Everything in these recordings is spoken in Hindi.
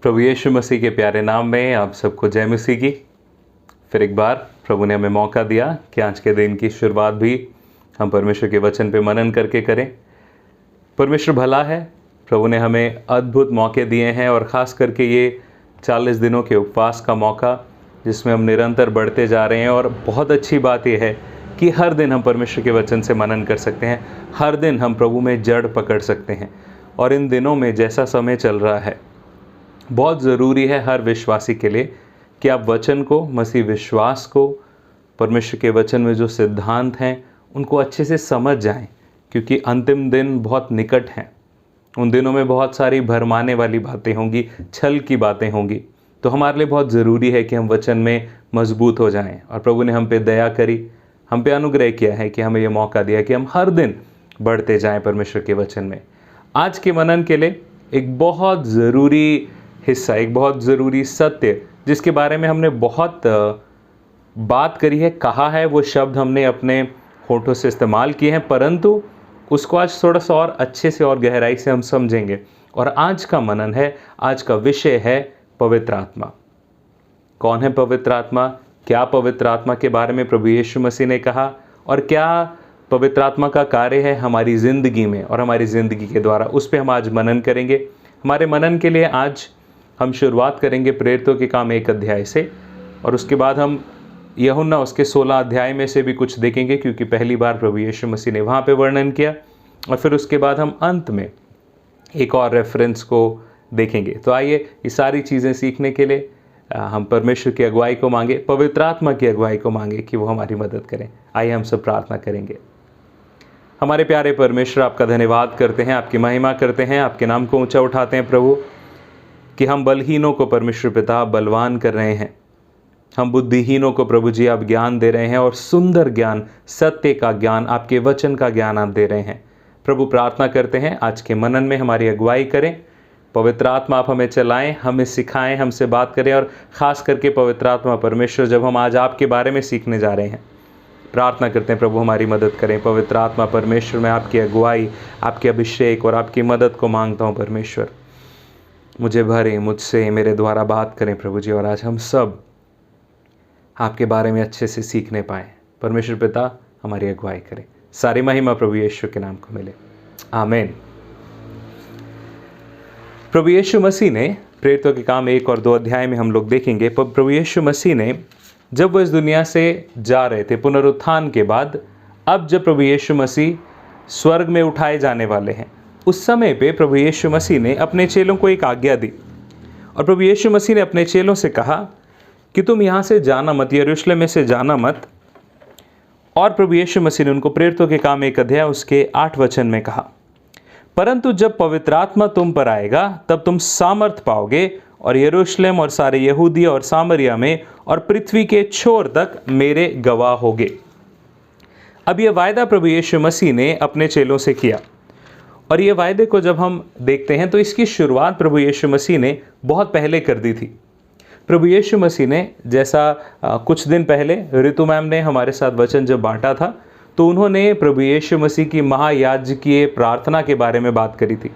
प्रभु यीशु मसीह के प्यारे नाम में आप सबको जय मसीह की। फिर एक बार प्रभु ने हमें मौका दिया कि आज के दिन की शुरुआत भी हम परमेश्वर के वचन पे मनन करके करें। परमेश्वर भला है, प्रभु ने हमें अद्भुत मौके दिए हैं और ख़ास करके ये 40 दिनों के उपवास का मौका जिसमें हम निरंतर बढ़ते जा रहे हैं। और बहुत अच्छी बात यह है कि हर दिन हम परमेश्वर के वचन से मनन कर सकते हैं, हर दिन हम प्रभु में जड़ पकड़ सकते हैं। और इन दिनों में जैसा समय चल रहा है, बहुत ज़रूरी है हर विश्वासी के लिए कि आप वचन को, मसीह विश्वास को, परमेश्वर के वचन में जो सिद्धांत हैं उनको अच्छे से समझ जाएं, क्योंकि अंतिम दिन बहुत निकट हैं। उन दिनों में बहुत सारी भरमाने वाली बातें होंगी, छल की बातें होंगी। तो हमारे लिए बहुत ज़रूरी है कि हम वचन में मजबूत हो जाएं। और प्रभु ने हम पे दया करी, हम पे अनुग्रह किया है कि हमें ये मौका दिया कि हम हर दिन बढ़ते जाएं परमेश्वर के वचन में। आज के मनन के लिए एक बहुत ज़रूरी हिस्सा, एक बहुत ज़रूरी सत्य जिसके बारे में हमने बहुत बात करी है, कहा है, वो शब्द हमने अपने होठों से इस्तेमाल किए हैं, परंतु उसको आज थोड़ा सा और अच्छे से और गहराई से हम समझेंगे। और आज का मनन है, आज का विषय है पवित्र आत्मा। कौन है पवित्र आत्मा? क्या पवित्र आत्मा के बारे में प्रभु यीशु मसीह ने कहा और क्या पवित्र आत्मा का कार्य है हमारी ज़िंदगी में और हमारी ज़िंदगी के द्वारा, उस पर हम आज मनन करेंगे। हमारे मनन के लिए आज हम शुरुआत करेंगे प्रेरितों के काम 1 अध्याय से, और उसके बाद हम यूहन्ना उसके 16 अध्याय में से भी कुछ देखेंगे, क्योंकि पहली बार प्रभु यीशु मसीह ने वहाँ पे वर्णन किया। और फिर उसके बाद हम अंत में एक और रेफरेंस को देखेंगे। तो आइए ये सारी चीज़ें सीखने के लिए हम परमेश्वर की अगुवाई को मांगे, पवित्र आत्मा की अगुवाई को मांगे कि वो हमारी मदद करें। आइए हम सब प्रार्थना करेंगे। हमारे प्यारे परमेश्वर, आपका धन्यवाद करते हैं, आपकी महिमा करते हैं, आपके नाम को ऊंचा उठाते हैं प्रभु, कि हम बलहीनों को परमेश्वर पिता बलवान कर रहे हैं। हम बुद्धिहीनों को प्रभु जी आप ज्ञान दे रहे हैं, और सुंदर ज्ञान, सत्य का ज्ञान, आपके वचन का ज्ञान आप दे रहे हैं। प्रभु प्रार्थना करते हैं आज के मनन में हमारी अगुवाई करें। पवित्र आत्मा आप हमें चलाएं, हमें सिखाएं, हमसे बात करें। और ख़ास करके पवित्र आत्मा परमेश्वर, जब हम आज आपके बारे में सीखने जा रहे हैं, प्रार्थना करते हैं प्रभु हमारी मदद करें। पवित्र आत्मा परमेश्वर, मैं आपकी अगुवाई, आपके अभिषेक और आपकी मदद को मांगता हूँ। परमेश्वर मुझे भरें, मुझसे, मेरे द्वारा बात करें प्रभु जी, और आज हम सब आपके बारे में अच्छे से सीखने पाएँ। परमेश्वर पिता हमारी अगुवाई करें। सारी महिमा प्रभु यीशु के नाम को मिले, आमीन। प्रभु यीशु मसीह ने, प्रेरितों के काम 1 और 2 अध्याय में हम लोग देखेंगे, प्रभु यीशु मसीह ने जब वो इस दुनिया से जा रहे थे पुनरुत्थान के बाद, अब जब प्रभु यीशु मसीह स्वर्ग में उठाए जाने वाले हैं, उस समय पे प्रभु यीशु मसीह ने अपने चेलों को एक आज्ञा दी। और प्रभु यीशु मसीह ने अपने चेलों से कहा कि तुम यहाँ से जाना मत, यरूशलेम में से जाना मत। और प्रभु यीशु मसीह ने उनको प्रेरितों के काम 1 अध्याय उसके 8 वचन में कहा, परंतु जब पवित्र आत्मा तुम पर आएगा तब तुम सामर्थ पाओगे, और यरूशलेम और सारे यहूदिया और सामरिया में और पृथ्वी के छोर तक मेरे गवाह होगे। अब यह वायदा प्रभु यीशु मसीह ने अपने चेलों से किया। और ये वायदे को जब हम देखते हैं तो इसकी शुरुआत प्रभु यीशु मसीह ने बहुत पहले कर दी थी। प्रभु यीशु मसीह ने, जैसा कुछ दिन पहले ऋतु मैम ने हमारे साथ वचन जब बांटा था, तो उन्होंने प्रभु यीशु मसीह की महायाजकीय प्रार्थना के बारे में बात करी थी।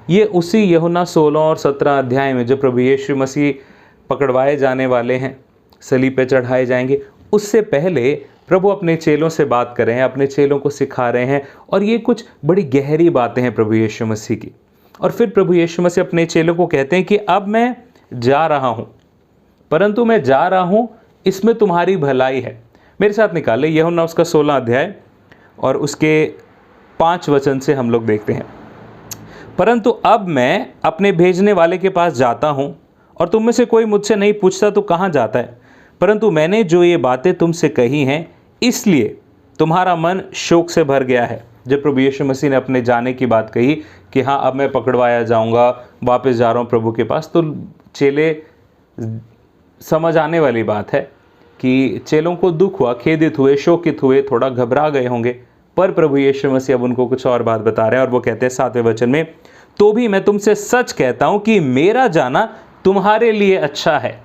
ये उसी यूहन्ना 16 और 17 अध्याय में जब प्रभु यीशु मसीह पकड़वाए जाने वाले हैं, सलीब पे चढ़ाए जाएंगे, उससे पहले प्रभु अपने चेलों से बात कर रहे हैं, अपने चेलों को सिखा रहे हैं। और ये कुछ बड़ी गहरी बातें हैं प्रभु यीशु मसीह की। और फिर प्रभु यीशु मसीह अपने चेलों को कहते हैं कि अब मैं जा रहा हूँ, परंतु मैं जा रहा हूँ इसमें तुम्हारी भलाई है। मेरे साथ निकाले यूहन्ना उसका 16 अध्याय और उसके 5 वचन से हम लोग देखते हैं, परंतु अब मैं अपने भेजने वाले के पास जाता हूँ, और तुम में से कोई मुझसे नहीं पूछता तो कहाँ जाता है, परंतु मैंने जो ये बातें तुमसे कही हैं इसलिए तुम्हारा मन शोक से भर गया है। जब प्रभु यीशु मसीह ने अपने जाने की बात कही कि हाँ अब मैं पकड़वाया जाऊँगा, वापस जा रहा हूँ प्रभु के पास, तो चेले, समझ आने वाली बात है कि चेलों को दुख हुआ, खेदित हुए, शोकित हुए, थोड़ा घबरा गए होंगे। पर प्रभु यीशु मसीह अब उनको कुछ और बात बता रहे हैं, और वो कहते हैं 7वें वचन में, तो भी मैं तुमसे सच कहता हूं कि मेरा जाना तुम्हारे लिए अच्छा है।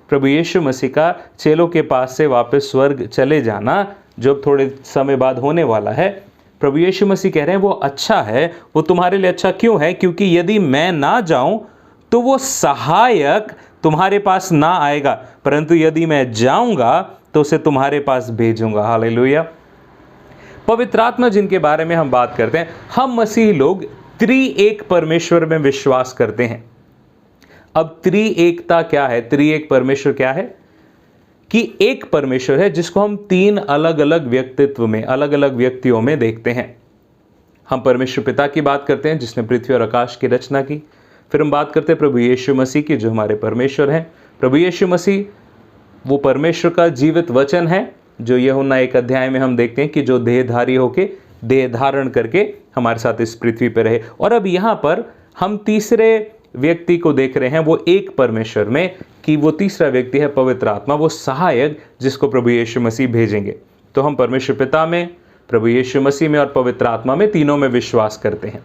प्रभु यीशु मसीह का चेलों के पास से वापस स्वर्ग चले जाना, जो थोड़े समय बाद होने वाला है, प्रभु यीशु मसीह कह रहे हैं वो अच्छा है। वो तुम्हारे लिए अच्छा क्यों है? क्योंकि यदि मैं ना जाऊं तो वो सहायक तुम्हारे पास ना आएगा, परंतु यदि मैं जाऊंगा तो उसे तुम्हारे पास भेजूंगा। हालेलुया। पवित्र आत्मा जिनके बारे में हम बात करते हैं, हम मसीही लोग त्रिएक परमेश्वर में विश्वास करते हैं। अब त्रिएकता क्या है? त्रिएक परमेश्वर क्या है? कि एक परमेश्वर है जिसको हम तीन अलग अलग व्यक्तित्व में, अलग अलग व्यक्तियों में देखते हैं। हम परमेश्वर पिता की बात करते हैं जिसने पृथ्वी और आकाश की रचना की। फिर हम बात करते हैं प्रभु यीशु मसीह की, जो हमारे परमेश्वर हैं। प्रभु यीशु मसीह वो परमेश्वर का जीवित वचन है, जो यूहन्ना 1 अध्याय में हम देखते हैं कि जो देहधारी होके, देह धारण करके हमारे साथ इस पृथ्वी पर रहे। और अब यहाँ पर हम तीसरे व्यक्ति को देख रहे हैं, वो एक परमेश्वर में, कि वो तीसरा व्यक्ति है पवित्र आत्मा, वो सहायक जिसको प्रभु यीशु मसीह भेजेंगे। तो हम परमेश्वर पिता में, प्रभु यीशु मसीह में और पवित्र आत्मा में, तीनों में विश्वास करते हैं।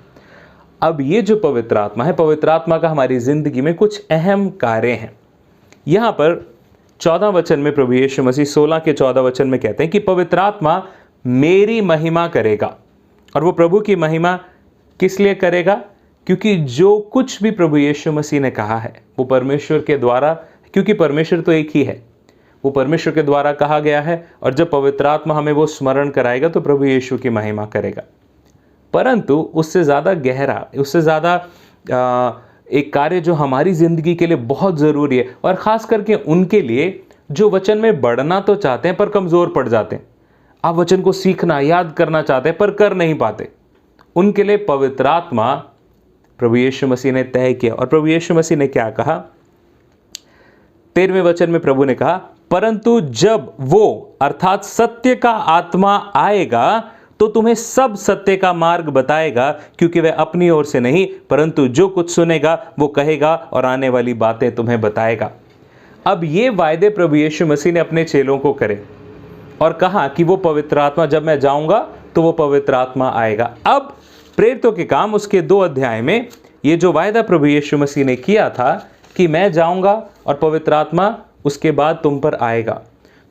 अब ये जो पवित्र आत्मा है, पवित्र आत्मा का हमारी जिंदगी में कुछ अहम कार्य हैं। यहाँ पर 14 वचन में प्रभु यीशु मसीह 16 के 14 वचन में कहते हैं कि पवित्र आत्मा मेरी महिमा करेगा। और वो प्रभु की महिमा किस लिए करेगा? क्योंकि जो कुछ भी प्रभु यीशु मसीह ने कहा है वो परमेश्वर के द्वारा, क्योंकि परमेश्वर तो एक ही है, वो परमेश्वर के द्वारा कहा गया है। और जब पवित्र आत्मा हमें वो स्मरण कराएगा तो प्रभु यीशु की महिमा करेगा। परंतु उससे ज़्यादा गहरा, उससे ज़्यादा एक कार्य जो हमारी ज़िंदगी के लिए बहुत ज़रूरी है, और ख़ास करके उनके लिए जो वचन में बढ़ना तो चाहते हैं पर कमज़ोर पड़ जाते हैं। आप वचन को सीखना, याद करना चाहते हैं पर कर नहीं पाते, उनके लिए पवित्र आत्मा प्रभु यीशु मसीह ने तय किया। और प्रभु यीशु मसीह ने क्या कहा? 13वें वचन में प्रभु ने कहा, परंतु जब वो अर्थात सत्य का आत्मा आएगा तो तुम्हें सब सत्य का मार्ग बताएगा, क्योंकि वह अपनी ओर से नहीं परंतु जो कुछ सुनेगा वो कहेगा और आने वाली बातें तुम्हें बताएगा। अब ये वायदे प्रभु यीशु मसीह ने अपने चेलों को करे और कहा कि वो पवित्र आत्मा, जब मैं जाऊंगा तो वो पवित्र आत्मा आएगा। अब प्रेरितों के काम उसके 2 अध्याय में ये जो वायदा प्रभु यीशु मसीह ने किया था कि मैं जाऊंगा और पवित्र आत्मा उसके बाद तुम पर आएगा,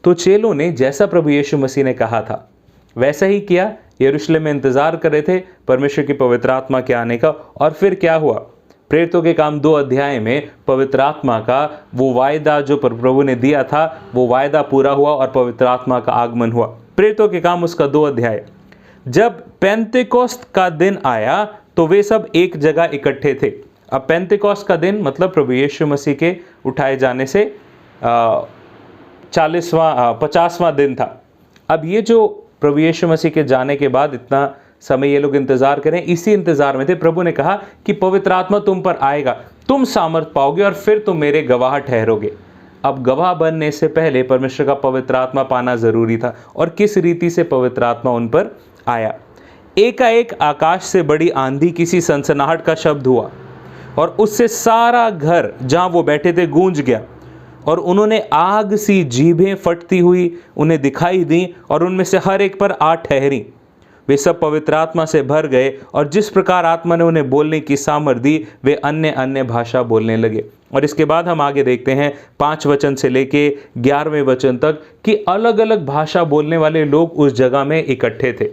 तो चेलों ने जैसा प्रभु यीशु मसीह ने कहा था वैसा ही किया। यरूशलेम में इंतजार कर रहे थे परमेश्वर की पवित्र आत्मा के आने का। और फिर क्या हुआ? प्रेरितों के काम 2 अध्याय में पवित्र आत्मा का वो वायदा जो प्रभु ने दिया था, वो वायदा पूरा हुआ और पवित्र आत्मा का आगमन हुआ। प्रेरितों के काम उसका 2 अध्याय। जब पेंतेकोस्त का दिन आया तो वे सब एक जगह इकट्ठे थे। अब पेंतेकोस्त का दिन मतलब प्रभु यीशु मसीह के उठाए जाने से 50वां दिन था। अब ये जो प्रभु यीशु मसीह के जाने के बाद इतना समय ये लोग इंतजार करें, इसी इंतजार में थे। प्रभु ने कहा कि पवित्र आत्मा तुम पर आएगा, तुम सामर्थ पाओगे और फिर तुम मेरे गवाह ठहरोगे। अब गवाह बनने से पहले परमेश्वर का पवित्र आत्मा पाना जरूरी था। और किस रीति से पवित्र आत्मा उन पर आया? एकाएक आकाश से बड़ी आंधी, किसी सनसनाहट का शब्द हुआ और उससे सारा घर जहां वो बैठे थे गूंज गया। और उन्होंने आग सी जीभें फटती हुई उन्हें दिखाई दी और उनमें से हर एक पर आ ठहरी। वे सब पवित्र आत्मा से भर गए और जिस प्रकार आत्मा ने उन्हें बोलने की सामर्थ दी वे अन्य अन्य भाषा बोलने लगे। और इसके बाद हम आगे देखते हैं 5 वचन से लेके 11वें वचन तक कि अलग अलग भाषा बोलने वाले लोग उस जगह में इकट्ठे थे,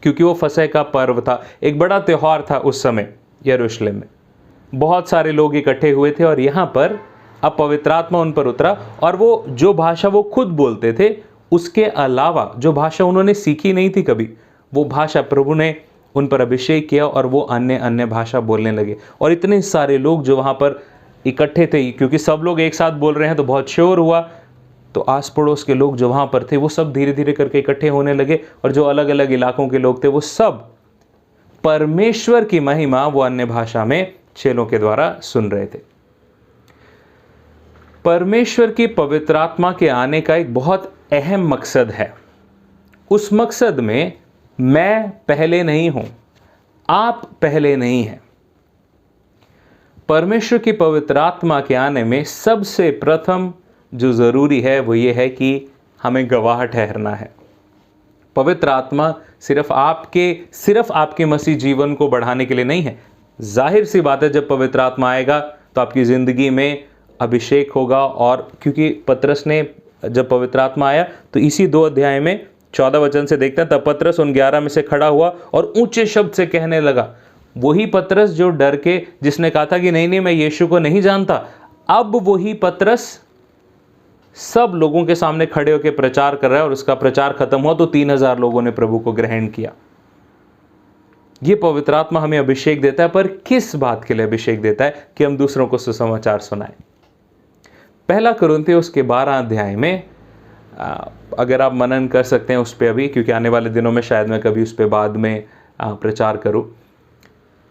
क्योंकि वो फसह का पर्व था, एक बड़ा त्यौहार था उस समय। यरूशलेम में बहुत सारे लोग इकट्ठे हुए थे और यहाँ पर अब पवित्र आत्मा उन पर उतरा। और वो जो भाषा वो खुद बोलते थे उसके अलावा जो भाषा उन्होंने सीखी नहीं थी कभी, वो भाषा प्रभु ने उन पर अभिषेक किया और वो अन्य अन्य भाषा बोलने लगे। और इतने सारे लोग जो वहाँ पर इकट्ठे थे, क्योंकि सब लोग एक साथ बोल रहे हैं तो बहुत शोर हुआ, तो आस पड़ोस के लोग जो वहाँ पर थे वो सब धीरे धीरे करके इकट्ठे होने लगे। और जो अलग अलग इलाकों के लोग थे वो सब परमेश्वर की महिमा वो अन्य भाषा में चेलों के द्वारा सुन रहे थे। परमेश्वर की पवित्र आत्मा के आने का एक बहुत अहम मकसद है। उस मकसद में मैं पहले नहीं हूं, आप पहले नहीं हैं। परमेश्वर की पवित्र आत्मा के आने में सबसे प्रथम जो जरूरी है वो ये है कि हमें गवाह ठहरना है। पवित्र आत्मा सिर्फ आपके मसीह जीवन को बढ़ाने के लिए नहीं है। जाहिर सी बात है, जब पवित्र आत्मा आएगा तो आपकी जिंदगी में अभिषेक होगा। और क्योंकि पतरस ने जब पवित्र आत्मा आया तो इसी 2 अध्याय में 14 वचन से देखते हैं, तब पतरस उन 11 में से खड़ा हुआ और ऊंचे शब्द से कहने लगा, वही पतरस जो डर के, जिसने कहा था कि नहीं नहीं मैं यीशु को नहीं जानता, अब वही पतरस सब लोगों के सामने खड़े होकर प्रचार कर रहा है और उसका प्रचार खत्म हुआ तो 3000 लोगों ने प्रभु को ग्रहण किया। ये पवित्र आत्मा हमें अभिषेक देता है, पर किस बात के लिए अभिषेक देता है? कि हम दूसरों को सुसमाचार सुनाएं। पहला कुरिन्थियों उसके 12 अध्याय में अगर आप मनन कर सकते हैं उस पर अभी, क्योंकि आने वाले दिनों में शायद मैं कभी उस पर बाद में प्रचार करूं,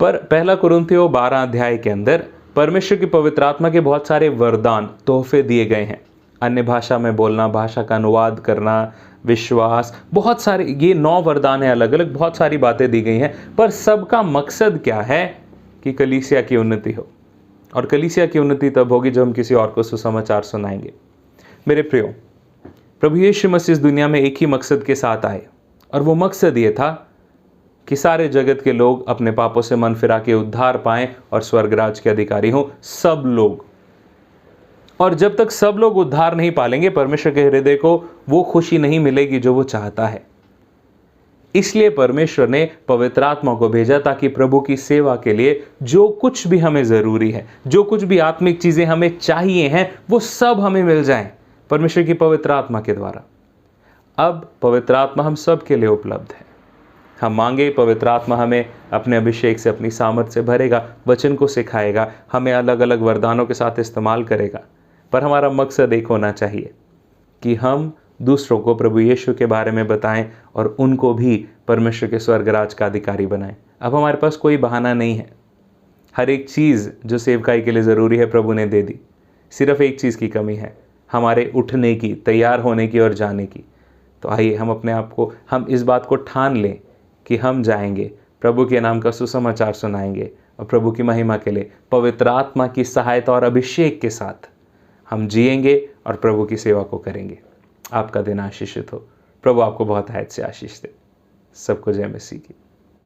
पर पहला कुरिन्थियों 12 अध्याय के अंदर परमेश्वर की पवित्र आत्मा के बहुत सारे वरदान, तोहफे दिए गए हैं। अन्य भाषा में बोलना, भाषा का अनुवाद करना, विश्वास, बहुत सारे, ये 9 वरदान है अलग अलग, बहुत सारी बातें दी गई हैं। पर सबका मकसद क्या है? कि कलीसिया की उन्नति हो। और कलीसिया की उन्नति तब होगी जब हम किसी और को सुसमाचार सुनाएंगे। मेरे प्रियो, प्रभु यीशु मसीह इस दुनिया में एक ही मकसद के साथ आए, और वो मकसद ये था कि सारे जगत के लोग अपने पापों से मन फिरा के उद्धार पाएं और स्वर्गराज के अधिकारी हों, सब लोग। और जब तक सब लोग उद्धार नहीं पालेंगे, परमेश्वर के हृदय को वो खुशी नहीं मिलेगी जो वो चाहता है। इसलिए परमेश्वर ने पवित्र आत्मा को भेजा ताकि प्रभु की सेवा के लिए जो कुछ भी हमें जरूरी है, जो कुछ भी आत्मिक चीजें हमें चाहिए हैं, वो सब हमें मिल जाएं परमेश्वर की पवित्र आत्मा के द्वारा। अब पवित्र आत्मा हम सब के लिए उपलब्ध है। हम मांगे, पवित्र आत्मा हमें अपने अभिषेक से, अपनी सामर्थ से भरेगा, वचन को सिखाएगा, हमें अलग अलग वरदानों के साथ इस्तेमाल करेगा। पर हमारा मकसद एक होना चाहिए कि हम दूसरों को प्रभु यीशु के बारे में बताएं और उनको भी परमेश्वर के स्वर्गराज का अधिकारी बनाएं। अब हमारे पास कोई बहाना नहीं है। हर एक चीज़ जो सेवकाई के लिए ज़रूरी है प्रभु ने दे दी। सिर्फ एक चीज़ की कमी है, हमारे उठने की, तैयार होने की और जाने की। तो आइए हम अपने आप को, हम इस बात को ठान लें कि हम जाएंगे, प्रभु के नाम का सुसमाचार सुनाएंगे और प्रभु की महिमा के लिए पवित्र आत्मा की सहायता और अभिषेक के साथ हम जिएंगे और प्रभु की सेवा को करेंगे। आपका दिन आशीषित हो। प्रभु आपको बहुत हैत से आशीष दे। सबको जय मसीह की।